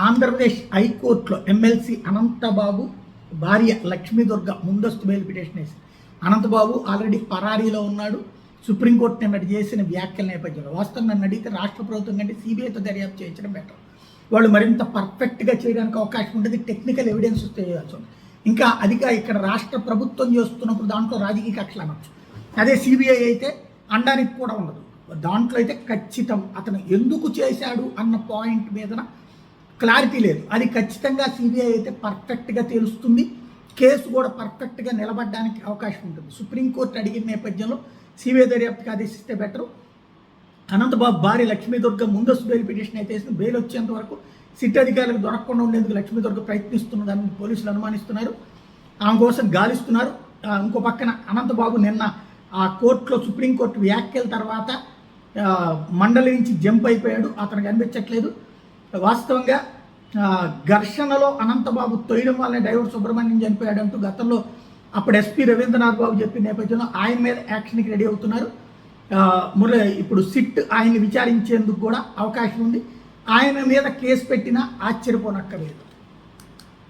ఆంధ్రప్రదేశ్ హైకోర్టులో ఎమ్మెల్సీ అనంతబాబు భార్య లక్ష్మీదుర్గ ముందస్తు బెయిల్ పిటిషన్ వేసి అనంతబాబు ఆల్రెడీ పరారీలో ఉన్నాడు. సుప్రీంకోర్టు నిన్నటి చేసిన వ్యాఖ్యల నేపథ్యంలో వాస్తవం నన్ను అడిగితే రాష్ట్ర ప్రభుత్వం కంటే సిబిఐతో దర్యాప్తు చేయించడం బెటర్. వాళ్ళు మరింత పర్ఫెక్ట్గా చేయడానికి అవకాశం ఉంటుంది. టెక్నికల్ ఎవిడెన్స్ చేయవచ్చు. ఇంకా అదిగా ఇక్కడ రాష్ట్ర ప్రభుత్వం చేస్తున్నప్పుడు దాంట్లో రాజకీయ కక్షలు అనొచ్చు. అదే సిబిఐ అయితే అనడానికి కూడా ఉండదు. దాంట్లో అయితే ఖచ్చితం అతను ఎందుకు చేశాడు అన్న పాయింట్ మీద క్లారిటీ లేదు. అది ఖచ్చితంగా సిబిఐ అయితే పర్ఫెక్ట్గా తెలుస్తుంది. కేసు కూడా పర్ఫెక్ట్గా నిలబడడానికి అవకాశం ఉంటుంది. సుప్రీంకోర్టు అడిగిన నేపథ్యంలో సిబిఐ దర్యాప్తుకి ఆదేశిస్తే బెటరు. అనంతబాబు భార్య లక్ష్మీదుర్గ ముందస్తు బెయిల్ పిటిషన్ అయితే బెయిల్ వచ్చేంత వరకు సిట్ అధికారులకు దొరకకుండా ఉండేందుకు లక్ష్మీదుర్గ ప్రయత్నిస్తున్నదని పోలీసులు అనుమానిస్తున్నారు. ఆమె కోసం గాలిస్తున్నారు. ఇంకో పక్కన అనంతబాబు నిన్న ఆ కోర్టులో సుప్రీంకోర్టు వ్యాఖ్యల తర్వాత మండలి నుంచి జంప్ అయిపోయాడు. అతను కనిపించట్లేదు. వాస్తవంగా ఘర్షణలో అనంతబాబు తొయ్యడం వల్లే డ్రైవర్ సుబ్రహ్మణ్యం చనిపోయాడు అంటూ గతంలో అప్పుడు ఎస్పీ రవీంద్రనాథ్ బాబు చెప్పిన నేపథ్యంలో ఆయన మీద యాక్షన్కి రెడీ అవుతున్నారు. ఇప్పుడు సిట్ ఆయన్ని విచారించేందుకు కూడా అవకాశం ఉంది. ఆయన మీద కేసు పెట్టినా ఆశ్చర్యపోనక్కర్లేదు.